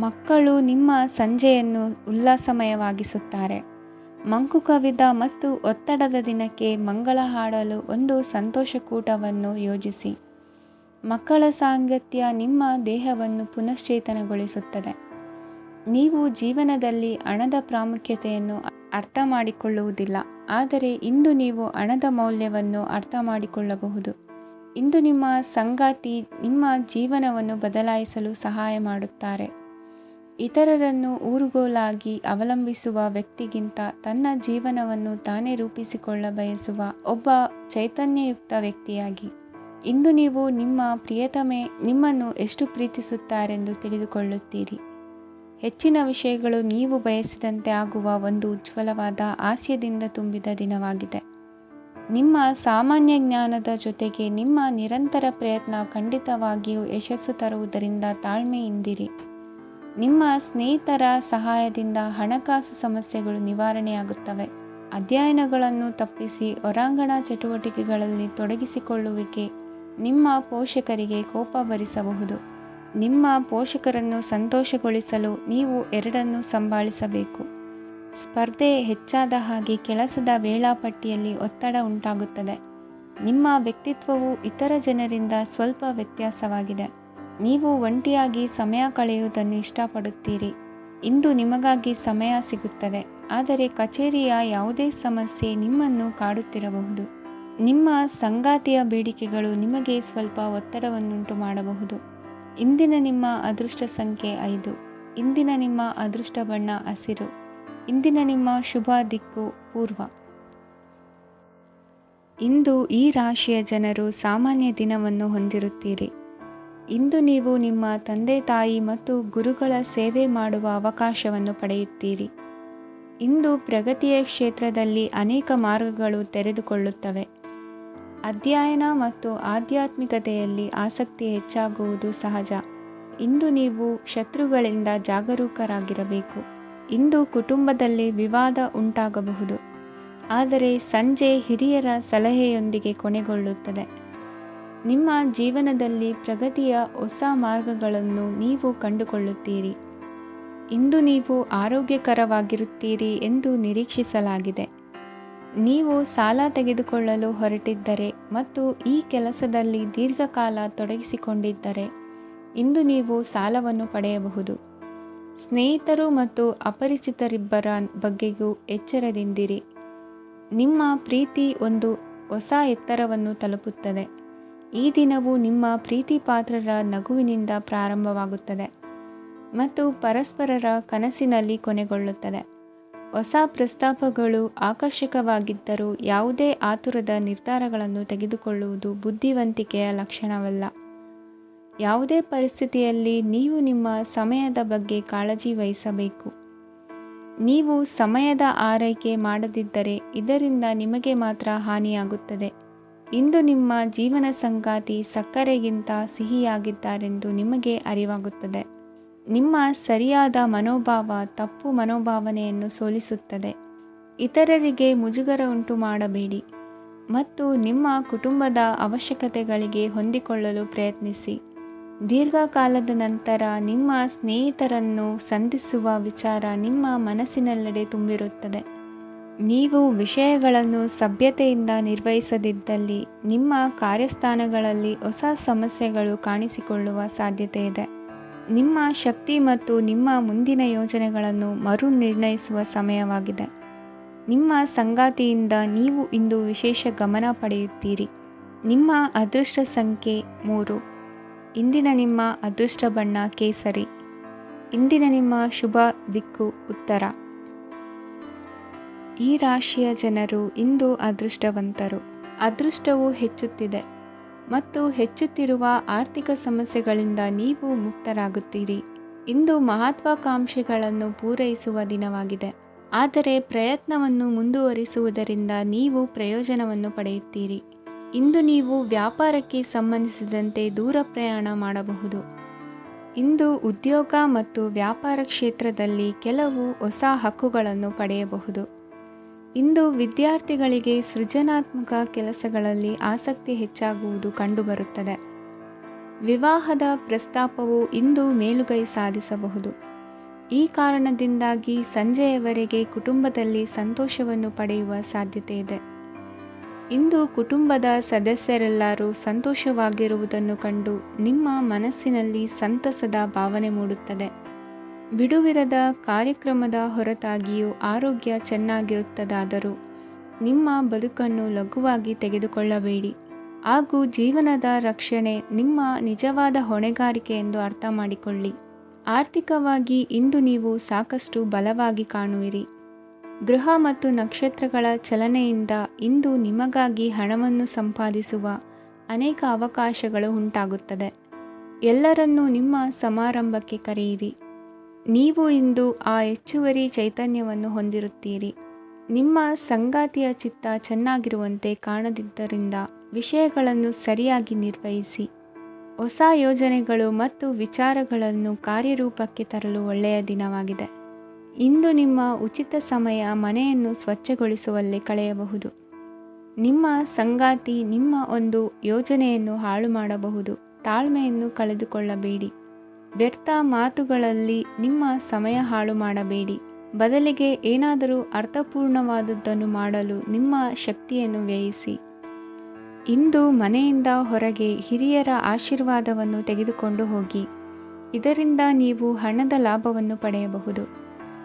ಮಕ್ಕಳು ನಿಮ್ಮ ಸಂಜೆಯನ್ನು ಉಲ್ಲಾಸಮಯವಾಗಿಸುತ್ತಾರೆ. ಮಂಕು ಕವಿದ ಮತ್ತು ಒತ್ತಡದ ದಿನಕ್ಕೆ ಮಂಗಳ ಹಾಡಲು ಒಂದು ಸಂತೋಷಕೂಟವನ್ನು ಯೋಜಿಸಿ. ಮಕ್ಕಳ ಸಾಂಗತ್ಯ ನಿಮ್ಮ ದೇಹವನ್ನು ಪುನಶ್ಚೇತನಗೊಳಿಸುತ್ತದೆ. ನೀವು ಜೀವನದಲ್ಲಿ ಹಣದ ಪ್ರಾಮುಖ್ಯತೆಯನ್ನು ಅರ್ಥ ಮಾಡಿಕೊಳ್ಳುವುದಿಲ್ಲ, ಆದರೆ ಇಂದು ನೀವು ಹಣದ ಮೌಲ್ಯವನ್ನು ಅರ್ಥ ಮಾಡಿಕೊಳ್ಳಬಹುದು. ಇಂದು ನಿಮ್ಮ ಸಂಗಾತಿ ನಿಮ್ಮ ಜೀವನವನ್ನು ಬದಲಾಯಿಸಲು ಸಹಾಯ ಮಾಡುತ್ತಾರೆ. ಇತರರನ್ನು ಊರುಗೋಲಾಗಿ ಅವಲಂಬಿಸುವ ವ್ಯಕ್ತಿಗಿಂತ ತನ್ನ ಜೀವನವನ್ನು ತಾನೇ ರೂಪಿಸಿಕೊಳ್ಳ ಬಯಸುವ ಒಬ್ಬ ಚೈತನ್ಯಯುಕ್ತ ವ್ಯಕ್ತಿಯಾಗಿ. ಇಂದು ನೀವು ನಿಮ್ಮ ಪ್ರಿಯತಮೆ ನಿಮ್ಮನ್ನು ಎಷ್ಟು ಪ್ರೀತಿಸುತ್ತಾರೆಂದು ತಿಳಿದುಕೊಳ್ಳುತ್ತೀರಿ. ಹೆಚ್ಚಿನ ವಿಷಯಗಳು ನೀವು ಬಯಸಿದಂತೆ ಆಗುವ ಒಂದು ಉಜ್ವಲವಾದ ಹಾಸ್ಯದಿಂದ ತುಂಬಿದ ದಿನವಾಗಿದೆ. ನಿಮ್ಮ ಸಾಮಾನ್ಯ ಜ್ಞಾನದ ಜೊತೆಗೆ ನಿಮ್ಮ ನಿರಂತರ ಪ್ರಯತ್ನ ಖಂಡಿತವಾಗಿಯೂ ಯಶಸ್ಸು ತರುವುದರಿಂದ ತಾಳ್ಮೆಯಿಂದಿರಿ. ನಿಮ್ಮ ಸ್ನೇಹಿತರ ಸಹಾಯದಿಂದ ಹಣಕಾಸು ಸಮಸ್ಯೆಗಳು ನಿವಾರಣೆಯಾಗುತ್ತವೆ. ಅಧ್ಯಯನಗಳನ್ನು ತಪ್ಪಿಸಿ ಹೊರಾಂಗಣ ಚಟುವಟಿಕೆಗಳಲ್ಲಿ ತೊಡಗಿಸಿಕೊಳ್ಳುವಿಕೆ ನಿಮ್ಮ ಪೋಷಕರಿಗೆ ಕೋಪ ಭರಿಸಬಹುದು. ನಿಮ್ಮ ಪೋಷಕರನ್ನು ಸಂತೋಷಗೊಳಿಸಲು ನೀವು ಎರಡನ್ನೂ ಸಂಭಾಳಿಸಬೇಕು. ಸ್ಪರ್ಧೆ ಹೆಚ್ಚಾದ ಹಾಗೆ ಕೆಲಸದ ವೇಳಾಪಟ್ಟಿಯಲ್ಲಿ ಒತ್ತಡ ಉಂಟಾಗುತ್ತದೆ. ನಿಮ್ಮ ವ್ಯಕ್ತಿತ್ವವು ಇತರ ಜನರಿಂದ ಸ್ವಲ್ಪ ವ್ಯತ್ಯಾಸವಾಗಿದೆ. ನೀವು ಒಂಟಿಯಾಗಿ ಸಮಯ ಕಳೆಯುವುದನ್ನು ಇಷ್ಟಪಡುತ್ತೀರಿ. ಇಂದು ನಿಮಗಾಗಿ ಸಮಯ ಸಿಗುತ್ತದೆ, ಆದರೆ ಕಚೇರಿಯ ಯಾವುದೇ ಸಮಸ್ಯೆ ನಿಮ್ಮನ್ನು ಕಾಡುತ್ತಿರಬಹುದು. ನಿಮ್ಮ ಸಂಗಾತಿಯ ಬೇಡಿಕೆಗಳು ನಿಮಗೆ ಸ್ವಲ್ಪ ಒತ್ತಡವನ್ನುಂಟು ಮಾಡಬಹುದು. ಇಂದಿನ ನಿಮ್ಮ ಅದೃಷ್ಟ ಸಂಖ್ಯೆ 5. ಇಂದಿನ ನಿಮ್ಮ ಅದೃಷ್ಟ ಬಣ್ಣ ಹಸಿರು. ಇಂದಿನ ನಿಮ್ಮ ಶುಭ ದಿಕ್ಕು ಪೂರ್ವ. ಇಂದು ಈ ರಾಶಿಯ ಜನರು ಸಾಮಾನ್ಯ ದಿನವನ್ನು ಹೊಂದಿರುತ್ತೀರಿ. ಇಂದು ನೀವು ನಿಮ್ಮ ತಂದೆ ತಾಯಿ ಮತ್ತು ಗುರುಗಳ ಸೇವೆ ಮಾಡುವ ಅವಕಾಶವನ್ನು ಪಡೆಯುತ್ತೀರಿ. ಇಂದು ಪ್ರಗತಿಯ ಕ್ಷೇತ್ರದಲ್ಲಿ ಅನೇಕ ಮಾರ್ಗಗಳು ತೆರೆದುಕೊಳ್ಳುತ್ತವೆ. ಅಧ್ಯಯನ ಮತ್ತು ಆಧ್ಯಾತ್ಮಿಕತೆಯಲ್ಲಿ ಆಸಕ್ತಿ ಹೆಚ್ಚಾಗುವುದು ಸಹಜ. ಇಂದು ನೀವು ಶತ್ರುಗಳಿಂದ ಜಾಗರೂಕರಾಗಿರಬೇಕು. ಇಂದು ಕುಟುಂಬದಲ್ಲಿ ವಿವಾದ ಉಂಟಾಗಬಹುದು, ಆದರೆ ಸಂಜೆ ಹಿರಿಯರ ಸಲಹೆಯೊಂದಿಗೆ ಕೊನೆಗೊಳ್ಳುತ್ತದೆ. ನಿಮ್ಮ ಜೀವನದಲ್ಲಿ ಪ್ರಗತಿಯ ಹೊಸ ಮಾರ್ಗಗಳನ್ನು ನೀವು ಕಂಡುಕೊಳ್ಳುತ್ತೀರಿ. ಇಂದು ನೀವು ಆರೋಗ್ಯಕರವಾಗಿರುತ್ತೀರಿ ಎಂದು ನಿರೀಕ್ಷಿಸಲಾಗಿದೆ. ನೀವು ಸಾಲ ತೆಗೆದುಕೊಳ್ಳಲು ಹೊರಟಿದ್ದರೆ ಮತ್ತು ಈ ಕೆಲಸದಲ್ಲಿ ದೀರ್ಘಕಾಲ ತೊಡಗಿಸಿಕೊಂಡಿದ್ದರೆ ಇಂದು ನೀವು ಸಾಲವನ್ನು ಪಡೆಯಬಹುದು. ಸ್ನೇಹಿತರು ಮತ್ತು ಅಪರಿಚಿತರಿಬ್ಬರ ಬಗ್ಗೆಯೂ ಎಚ್ಚರದಿಂದಿರಿ. ನಿಮ್ಮ ಪ್ರೀತಿ ಒಂದು ಹೊಸ ಎತ್ತರವನ್ನು ತಲುಪುತ್ತದೆ. ಈ ದಿನವು ನಿಮ್ಮ ಪ್ರೀತಿ ಪಾತ್ರರ ನಗುವಿನಿಂದ ಪ್ರಾರಂಭವಾಗುತ್ತದೆ ಮತ್ತು ಪರಸ್ಪರರ ಕನಸಿನಲ್ಲಿ ಕೊನೆಗೊಳ್ಳುತ್ತದೆ. ಹೊಸ ಪ್ರಸ್ತಾಪಗಳು ಆಕರ್ಷಕವಾಗಿದ್ದರೂ ಯಾವುದೇ ಆತುರದ ನಿರ್ಧಾರಗಳನ್ನು ತೆಗೆದುಕೊಳ್ಳುವುದು ಬುದ್ಧಿವಂತಿಕೆಯ ಲಕ್ಷಣವಲ್ಲ. ಯಾವುದೇ ಪರಿಸ್ಥಿತಿಯಲ್ಲಿ ನೀವು ನಿಮ್ಮ ಸಮಯದ ಬಗ್ಗೆ ಕಾಳಜಿ ವಹಿಸಬೇಕು. ನೀವು ಸಮಯದ ಆರೈಕೆ ಮಾಡದಿದ್ದರೆ ಇದರಿಂದ ನಿಮಗೆ ಮಾತ್ರ ಹಾನಿಯಾಗುತ್ತದೆ. ಇಂದು ನಿಮ್ಮ ಜೀವನ ಸಂಗಾತಿ ಸಕ್ಕರೆಗಿಂತ ಸಿಹಿಯಾಗಿದ್ದಾರೆಂದು ನಿಮಗೆ ಅರಿವಾಗುತ್ತದೆ. ನಿಮ್ಮ ಸರಿಯಾದ ಮನೋಭಾವ ತಪ್ಪು ಮನೋಭಾವನೆಯನ್ನು ಸೋಲಿಸುತ್ತದೆ. ಇತರರಿಗೆ ಮುಜುಗರ ಉಂಟು ಮಾಡಬೇಡಿ ಮತ್ತು ನಿಮ್ಮ ಕುಟುಂಬದ ಅವಶ್ಯಕತೆಗಳಿಗೆ ಹೊಂದಿಕೊಳ್ಳಲು ಪ್ರಯತ್ನಿಸಿ. ದೀರ್ಘಕಾಲದ ನಂತರ ನಿಮ್ಮ ಸ್ನೇಹಿತರನ್ನು ಸಂಧಿಸುವ ವಿಚಾರ ನಿಮ್ಮ ಮನಸ್ಸಿನೆಲ್ಲೆಡೆ ತುಂಬಿರುತ್ತದೆ. ನೀವು ವಿಷಯಗಳನ್ನು ಸಭ್ಯತೆಯಿಂದ ನಿರ್ವಹಿಸದಿದ್ದಲ್ಲಿ ನಿಮ್ಮ ಕಾರ್ಯಸ್ಥಾನಗಳಲ್ಲಿ ಹೊಸ ಸಮಸ್ಯೆಗಳು ಕಾಣಿಸಿಕೊಳ್ಳುವ ಸಾಧ್ಯತೆ ಇದೆ. ನಿಮ್ಮ ಶಕ್ತಿ ಮತ್ತು ನಿಮ್ಮ ಮುಂದಿನ ಯೋಜನೆಗಳನ್ನು ಮರು ನಿರ್ಣಯಿಸುವ ಸಮಯವಾಗಿದೆ. ನಿಮ್ಮ ಸಂಗಾತಿಯಿಂದ ನೀವು ಇಂದು ವಿಶೇಷ ಗಮನ ಪಡೆಯುತ್ತೀರಿ. ನಿಮ್ಮ ಅದೃಷ್ಟ ಸಂಖ್ಯೆ 3. ಇಂದಿನ ನಿಮ್ಮ ಅದೃಷ್ಟ ಬಣ್ಣ ಕೇಸರಿ. ಇಂದಿನ ನಿಮ್ಮ ಶುಭ ದಿಕ್ಕು ಉತ್ತರ. ಈ ರಾಶಿಯ ಜನರು ಇಂದು ಅದೃಷ್ಟವಂತರು. ಅದೃಷ್ಟವು ಹೆಚ್ಚುತ್ತಿದೆ. ಮತ್ತು ಹೆಚ್ಚುತ್ತಿರುವ ಆರ್ಥಿಕ ಸಮಸ್ಯೆಗಳಿಂದ ನೀವು ಮುಕ್ತರಾಗುತ್ತೀರಿ. ಇಂದು ಮಹತ್ವಾಕಾಂಕ್ಷೆಗಳನ್ನು ಪೂರೈಸುವ ದಿನವಾಗಿದೆ. ಆದರೆ ಪ್ರಯತ್ನವನ್ನು ಮುಂದುವರಿಸುವುದರಿಂದ ನೀವು ಪ್ರಯೋಜನವನ್ನು ಪಡೆಯುತ್ತೀರಿ. ಇಂದು ನೀವು ವ್ಯಾಪಾರಕ್ಕೆ ಸಂಬಂಧಿಸಿದಂತೆ ದೂರ ಪ್ರಯಾಣ ಮಾಡಬಹುದು. ಇಂದು ಉದ್ಯೋಗ ಮತ್ತು ವ್ಯಾಪಾರ ಕ್ಷೇತ್ರದಲ್ಲಿ ಕೆಲವು ಹೊಸ ಹಕ್ಕುಗಳನ್ನು ಪಡೆಯಬಹುದು. ಇಂದು ವಿದ್ಯಾರ್ಥಿಗಳಿಗೆ ಸೃಜನಾತ್ಮಕ ಕೆಲಸಗಳಲ್ಲಿ ಆಸಕ್ತಿ ಹೆಚ್ಚಾಗುವುದು ಕಂಡುಬರುತ್ತದೆ. ವಿವಾಹದ ಪ್ರಸ್ತಾಪವು ಇಂದು ಮೇಲುಗೈ ಸಾಧಿಸಬಹುದು. ಈ ಕಾರಣದಿಂದಾಗಿ ಸಂಜೆಯವರೆಗೆ ಕುಟುಂಬದಲ್ಲಿ ಸಂತೋಷವನ್ನು ಪಡೆಯುವ ಸಾಧ್ಯತೆ ಇದೆ. ಇಂದು ಕುಟುಂಬದ ಸದಸ್ಯರೆಲ್ಲರೂ ಸಂತೋಷವಾಗಿರುವುದನ್ನು ಕಂಡು ನಿಮ್ಮ ಮನಸ್ಸಿನಲ್ಲಿ ಸಂತಸದ ಭಾವನೆ ಮೂಡುತ್ತದೆ. ಬಿಡುವಿರದ ಕಾರ್ಯಕ್ರಮದ ಹೊರತಾಗಿಯೂ ಆರೋಗ್ಯ ಚೆನ್ನಾಗಿರುತ್ತದಾದರೂ ನಿಮ್ಮ ಬದುಕನ್ನು ಲಘುವಾಗಿ ತೆಗೆದುಕೊಳ್ಳಬೇಡಿ ಹಾಗೂ ಜೀವನದ ರಕ್ಷಣೆ ನಿಮ್ಮ ನಿಜವಾದ ಹೊಣೆಗಾರಿಕೆ ಎಂದು ಅರ್ಥ ಮಾಡಿಕೊಳ್ಳಿ. ಆರ್ಥಿಕವಾಗಿ ಇಂದು ನೀವು ಸಾಕಷ್ಟು ಬಲವಾಗಿ ಕಾಣುವಿರಿ. ಗ್ರಹ ಮತ್ತು ನಕ್ಷತ್ರಗಳ ಚಲನೆಯಿಂದ ಇಂದು ನಿಮಗಾಗಿ ಹಣವನ್ನು ಸಂಪಾದಿಸುವ ಅನೇಕ ಅವಕಾಶಗಳು ಉಂಟಾಗುತ್ತದೆ. ಎಲ್ಲರನ್ನೂ ನಿಮ್ಮ ಸಮಾರಂಭಕ್ಕೆ ಕರೆಯಿರಿ. ನೀವು ಇಂದು ಆ ಹೆಚ್ಚುವರಿ ಚೈತನ್ಯವನ್ನು ಹೊಂದಿರುತ್ತೀರಿ. ನಿಮ್ಮ ಸಂಗಾತಿಯ ಚಿತ್ತ ಚೆನ್ನಾಗಿರುವಂತೆ ಕಾಣದಿದ್ದರಿಂದ ವಿಷಯಗಳನ್ನು ಸರಿಯಾಗಿ ನಿರ್ವಹಿಸಿ. ಹೊಸ ಯೋಜನೆಗಳು ಮತ್ತು ವಿಚಾರಗಳನ್ನು ಕಾರ್ಯರೂಪಕ್ಕೆ ತರಲು ಒಳ್ಳೆಯ ದಿನವಾಗಿದೆ. ಇಂದು ನಿಮ್ಮ ಉಚಿತ ಸಮಯ ಮನೆಯನ್ನು ಸ್ವಚ್ಛಗೊಳಿಸುವಲ್ಲಿ ಕಳೆಯಬಹುದು. ನಿಮ್ಮ ಸಂಗಾತಿ ನಿಮ್ಮ ಒಂದು ಯೋಜನೆಯನ್ನು ಹಾಳು ಮಾಡಬಹುದು. ತಾಳ್ಮೆಯನ್ನು ಕಳೆದುಕೊಳ್ಳಬೇಡಿ. ವ್ಯರ್ಥ ಮಾತುಗಳಲ್ಲಿ ನಿಮ್ಮ ಸಮಯ ಹಾಳು ಮಾಡಬೇಡಿ. ಬದಲಿಗೆ ಏನಾದರೂ ಅರ್ಥಪೂರ್ಣವಾದುದನ್ನು ಮಾಡಲು ನಿಮ್ಮ ಶಕ್ತಿಯನ್ನು ವ್ಯಯಿಸಿ. ಇಂದು ಮನೆಯಿಂದ ಹೊರಗೆ ಹಿರಿಯರ ಆಶೀರ್ವಾದವನ್ನು ತೆಗೆದುಕೊಂಡು ಹೋಗಿ. ಇದರಿಂದ ನೀವು ಹಣದ ಲಾಭವನ್ನು ಪಡೆಯಬಹುದು.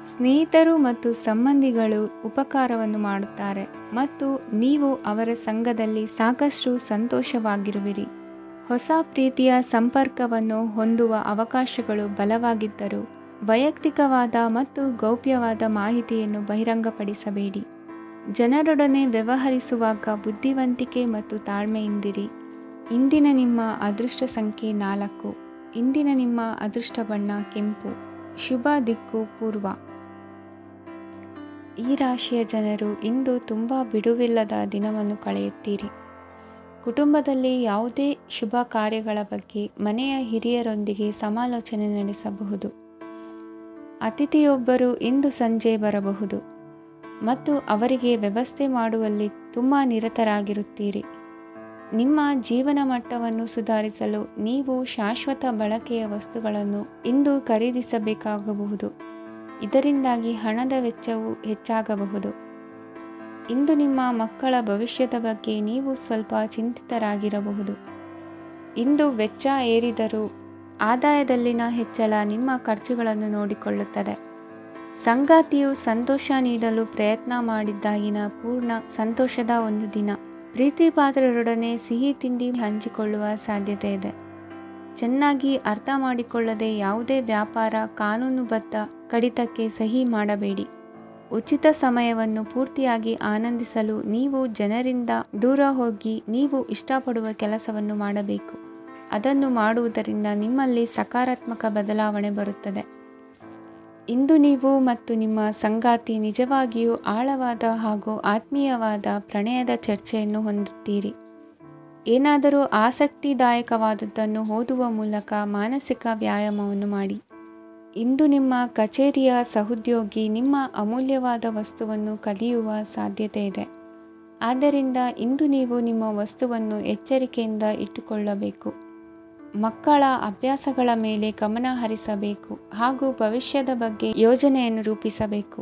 ಸ್ನೇಹಿತರು ಮತ್ತು ಸಂಬಂಧಿಗಳು ಉಪಕಾರವನ್ನು ಮಾಡುತ್ತಾರೆ ಮತ್ತು ನೀವು ಅವರ ಸಂಘದಲ್ಲಿ ಸಾಕಷ್ಟು ಸಂತೋಷವಾಗಿರುವಿರಿ. ಹೊಸ ಪ್ರೀತಿಯ ಸಂಪರ್ಕವನ್ನು ಹೊಂದುವ ಅವಕಾಶಗಳು ಬಲವಾಗಿದ್ದರೂ ವೈಯಕ್ತಿಕವಾದ ಮತ್ತು ಗೌಪ್ಯವಾದ ಮಾಹಿತಿಯನ್ನು ಬಹಿರಂಗಪಡಿಸಬೇಡಿ. ಜನರೊಡನೆ ವ್ಯವಹರಿಸುವಾಗ ಬುದ್ಧಿವಂತಿಕೆ ಮತ್ತು ತಾಳ್ಮೆಯಿಂದಿರಿ. ಇಂದಿನ ನಿಮ್ಮ ಅದೃಷ್ಟ ಸಂಖ್ಯೆ 4. ಇಂದಿನ ನಿಮ್ಮ ಅದೃಷ್ಟ ಬಣ್ಣ ಕೆಂಪು. ಶುಭ ದಿಕ್ಕು ಪೂರ್ವ. ಈ ರಾಶಿಯ ಜನರು ಇಂದು ತುಂಬ ಬಿಡುವಿಲ್ಲದ ದಿನವನ್ನು ಕಳೆಯುತ್ತೀರಿ. ಕುಟುಂಬದಲ್ಲಿ ಯಾವುದೇ ಶುಭ ಕಾರ್ಯಗಳ ಬಗ್ಗೆ ಮನೆಯ ಹಿರಿಯರೊಂದಿಗೆ ಸಮಾಲೋಚನೆ ನಡೆಸಬಹುದು. ಅತಿಥಿಯೊಬ್ಬರು ಇಂದು ಸಂಜೆ ಬರಬಹುದು ಮತ್ತು ಅವರಿಗೆ ವ್ಯವಸ್ಥೆ ಮಾಡುವಲ್ಲಿ ತುಂಬ ನಿರತರಾಗಿರುತ್ತೀರಿ. ನಿಮ್ಮ ಜೀವನ ಮಟ್ಟವನ್ನು ಸುಧಾರಿಸಲು ನೀವು ಶಾಶ್ವತ ಬಳಕೆಯ ವಸ್ತುಗಳನ್ನು ಇಂದು ಖರೀದಿಸಬೇಕಾಗಬಹುದು. ಇದರಿಂದಾಗಿ ಹಣದ ವೆಚ್ಚವು ಹೆಚ್ಚಾಗಬಹುದು. ಇಂದು ನಿಮ್ಮ ಮಕ್ಕಳ ಭವಿಷ್ಯದ ಬಗ್ಗೆ ನೀವು ಸ್ವಲ್ಪ ಚಿಂತಿತರಾಗಿರಬಹುದು. ಇಂದು ವೆಚ್ಚ ಏರಿದರೂ ಆದಾಯದಲ್ಲಿನ ಹೆಚ್ಚಳ ನಿಮ್ಮ ಖರ್ಚುಗಳನ್ನು ನೋಡಿಕೊಳ್ಳುತ್ತದೆ. ಸಂಗಾತಿಯು ಸಂತೋಷ ನೀಡಲು ಪ್ರಯತ್ನ ಮಾಡಿದ್ದಾಗಿನ ಪೂರ್ಣ ಸಂತೋಷದ ಒಂದು ದಿನ. ಪ್ರೀತಿ ಪಾತ್ರರೊಡನೆ ಸಿಹಿ ತಿಂಡಿ ಹಂಚಿಕೊಳ್ಳುವ ಸಾಧ್ಯತೆ ಇದೆ. ಚೆನ್ನಾಗಿ ಅರ್ಥ ಮಾಡಿಕೊಳ್ಳದೆ ಯಾವುದೇ ವ್ಯಾಪಾರ ಕಾನೂನುಬದ್ಧ ಕಡಿತಕ್ಕೆ ಸಹಿ ಮಾಡಬೇಡಿ. ಉಚಿತ ಸಮಯವನ್ನು ಪೂರ್ತಿಯಾಗಿ ಆನಂದಿಸಲು ನೀವು ಜನರಿಂದ ದೂರ ಹೋಗಿ ನೀವು ಇಷ್ಟಪಡುವ ಕೆಲಸವನ್ನು ಮಾಡಬೇಕು. ಅದನ್ನು ಮಾಡುವುದರಿಂದ ನಿಮ್ಮಲ್ಲಿ ಸಕಾರಾತ್ಮಕ ಬದಲಾವಣೆ ಬರುತ್ತದೆ. ಇಂದು ನೀವು ಮತ್ತು ನಿಮ್ಮ ಸಂಗಾತಿ ನಿಜವಾಗಿಯೂ ಆಳವಾದ ಹಾಗೂ ಆತ್ಮೀಯವಾದ ಪ್ರಣಯದ ಚರ್ಚೆಯನ್ನು ಹೊಂದುತ್ತೀರಿ. ಏನಾದರೂ ಆಸಕ್ತಿದಾಯಕವಾದದ್ದನ್ನು ಓದುವ ಮೂಲಕ ಮಾನಸಿಕ ವ್ಯಾಯಾಮವನ್ನು ಮಾಡಿ. ಇಂದು ನಿಮ್ಮ ಕಚೇರಿಯ ಸಹೋದ್ಯೋಗಿ ನಿಮ್ಮ ಅಮೂಲ್ಯವಾದ ವಸ್ತುವನ್ನು ಕದಿಯುವ ಸಾಧ್ಯತೆ ಇದೆ. ಆದ್ದರಿಂದ ಇಂದು ನೀವು ನಿಮ್ಮ ವಸ್ತುವನ್ನು ಎಚ್ಚರಿಕೆಯಿಂದ ಇಟ್ಟುಕೊಳ್ಳಬೇಕು. ಮಕ್ಕಳ ಅಭ್ಯಾಸಗಳ ಮೇಲೆ ಗಮನ ಹರಿಸಬೇಕು ಹಾಗೂ ಭವಿಷ್ಯದ ಬಗ್ಗೆ ಯೋಜನೆಯನ್ನು ರೂಪಿಸಬೇಕು.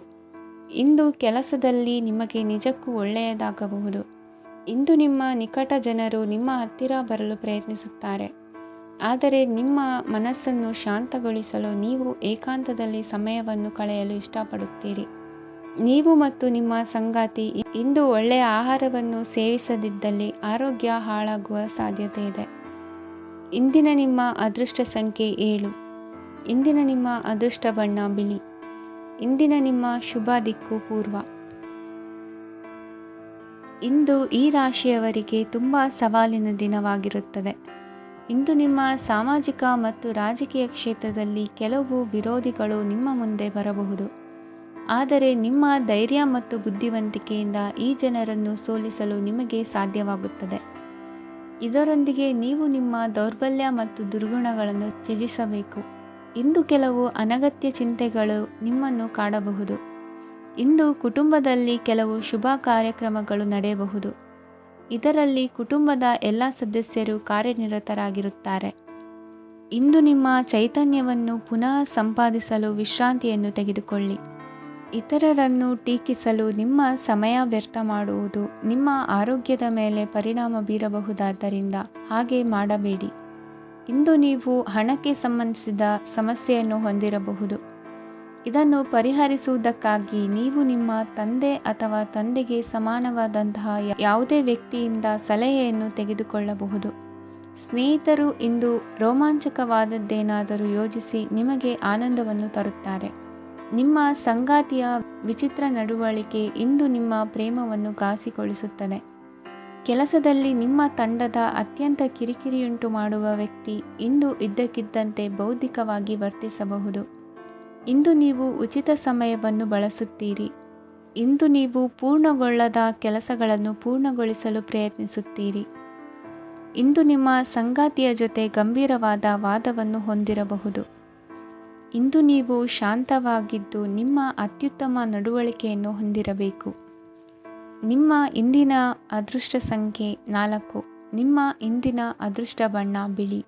ಇಂದು ಕೆಲಸದಲ್ಲಿ ನಿಮಗೆ ನಿಜಕ್ಕೂ ಒಳ್ಳೆಯದಾಗಬಹುದು. ಇಂದು ನಿಮ್ಮ ನಿಕಟ ಜನರು ನಿಮ್ಮ ಹತ್ತಿರ ಬರಲು ಪ್ರಯತ್ನಿಸುತ್ತಾರೆ. ಆದರೆ ನಿಮ್ಮ ಮನಸ್ಸನ್ನು ಶಾಂತಗೊಳಿಸಲು ನೀವು ಏಕಾಂತದಲ್ಲಿ ಸಮಯವನ್ನು ಕಳೆಯಲು ಇಷ್ಟಪಡುತ್ತೀರಿ. ನೀವು ಮತ್ತು ನಿಮ್ಮ ಸಂಗಾತಿ ಇಂದು ಒಳ್ಳೆಯ ಆಹಾರವನ್ನು ಸೇವಿಸದಿದ್ದಲ್ಲಿ ಆರೋಗ್ಯ ಹಾಳಾಗುವ ಸಾಧ್ಯತೆ ಇದೆ. ಇಂದಿನ ನಿಮ್ಮ ಅದೃಷ್ಟ ಸಂಖ್ಯೆ 7. ಇಂದಿನ ನಿಮ್ಮ ಅದೃಷ್ಟ ಬಣ್ಣ ಬಿಳಿ. ಇಂದಿನ ನಿಮ್ಮ ಶುಭ ದಿಕ್ಕು ಪೂರ್ವ. ಇಂದು ಈ ರಾಶಿಯವರಿಗೆ ತುಂಬ ಸವಾಲಿನ ದಿನವಾಗಿರುತ್ತದೆ. ಇಂದು ನಿಮ್ಮ ಸಾಮಾಜಿಕ ಮತ್ತು ರಾಜಕೀಯ ಕ್ಷೇತ್ರದಲ್ಲಿ ಕೆಲವು ವಿರೋಧಿಗಳು ನಿಮ್ಮ ಮುಂದೆ ಬರಬಹುದು. ಆದರೆ ನಿಮ್ಮ ಧೈರ್ಯ ಮತ್ತು ಬುದ್ಧಿವಂತಿಕೆಯಿಂದ ಈ ಜನರನ್ನು ಸೋಲಿಸಲು ನಿಮಗೆ ಸಾಧ್ಯವಾಗುತ್ತದೆ. ಇದರೊಂದಿಗೆ ನೀವು ನಿಮ್ಮ ದೌರ್ಬಲ್ಯ ಮತ್ತು ದುರ್ಗುಣಗಳನ್ನು ತ್ಯಜಿಸಬೇಕು. ಇಂದು ಕೆಲವು ಅನಗತ್ಯ ಚಿಂತೆಗಳು ನಿಮ್ಮನ್ನು ಕಾಡಬಹುದು. ಇಂದು ಕುಟುಂಬದಲ್ಲಿ ಕೆಲವು ಶುಭ ಕಾರ್ಯಕ್ರಮಗಳು ನಡೆಯಬಹುದು. ಇದರಲ್ಲಿ ಕುಟುಂಬದ ಎಲ್ಲ ಸದಸ್ಯರು ಕಾರ್ಯನಿರತರಾಗಿರುತ್ತಾರೆ. ಇಂದು ನಿಮ್ಮ ಚೈತನ್ಯವನ್ನು ಪುನಃ ಸಂಪಾದಿಸಲು ವಿಶ್ರಾಂತಿಯನ್ನು ತೆಗೆದುಕೊಳ್ಳಿ. ಇತರರನ್ನು ಟೀಕಿಸಲು ನಿಮ್ಮ ಸಮಯ ವ್ಯರ್ಥ ಮಾಡುವುದು ನಿಮ್ಮ ಆರೋಗ್ಯದ ಮೇಲೆ ಪರಿಣಾಮ ಬೀರಬಹುದಾದ್ದರಿಂದ ಹಾಗೆ ಮಾಡಬೇಡಿ. ಇಂದು ನೀವು ಹಣಕ್ಕೆ ಸಂಬಂಧಿಸಿದ ಸಮಸ್ಯೆಯನ್ನು ಹೊಂದಿರಬಹುದು. ಇದನ್ನು ಪರಿಹರಿಸುವುದಕ್ಕಾಗಿ ನೀವು ನಿಮ್ಮ ತಂದೆ ಅಥವಾ ತಂದೆಗೆ ಸಮಾನವಾದಂತಹ ಯಾವುದೇ ವ್ಯಕ್ತಿಯಿಂದ ಸಲಹೆಯನ್ನು ತೆಗೆದುಕೊಳ್ಳಬಹುದು. ಸ್ನೇಹಿತರು ಇಂದು ರೋಮಾಂಚಕವಾದದ್ದೇನಾದರೂ ಯೋಜಿಸಿ ನಿಮಗೆ ಆನಂದವನ್ನು ತರುತ್ತಾರೆ. ನಿಮ್ಮ ಸಂಗಾತಿಯ ವಿಚಿತ್ರ ನಡವಳಿಕೆ ಇಂದು ನಿಮ್ಮ ಪ್ರೇಮವನ್ನು ಘಾಸಿಗೊಳಿಸುತ್ತದೆ. ಕೆಲಸದಲ್ಲಿ ನಿಮ್ಮ ತಂಡದ ಅತ್ಯಂತ ಕಿರಿಕಿರಿಯುಂಟು ಮಾಡುವ ವ್ಯಕ್ತಿ ಇಂದು ಇದ್ದಕ್ಕಿದ್ದಂತೆ ಬೌದ್ಧಿಕವಾಗಿ ವರ್ತಿಸಬಹುದು. ಇಂದು ನೀವು ಉಚಿತ ಸಮಯವನ್ನು ಬಳಸುತ್ತೀರಿ. ಇಂದು ನೀವು ಪೂರ್ಣಗೊಳ್ಳದ ಕೆಲಸಗಳನ್ನು ಪೂರ್ಣಗೊಳಿಸಲು ಪ್ರಯತ್ನಿಸುತ್ತೀರಿ. ಇಂದು ನಿಮ್ಮ ಸಂಗಾತಿಯ ಜೊತೆ ಗಂಭೀರವಾದ ವಾದವನ್ನು ಹೊಂದಿರಬಹುದು. ಇಂದು ನೀವು ಶಾಂತವಾಗಿದ್ದು ನಿಮ್ಮ ಅತ್ಯುತ್ತಮ ನಡವಳಿಕೆಯನ್ನು ಹೊಂದಿರಬೇಕು. ನಿಮ್ಮ ಇಂದಿನ ಅದೃಷ್ಟ ಸಂಖ್ಯೆ 4. ನಿಮ್ಮ ಇಂದಿನ ಅದೃಷ್ಟ ಬಣ್ಣ ಬಿಳಿ.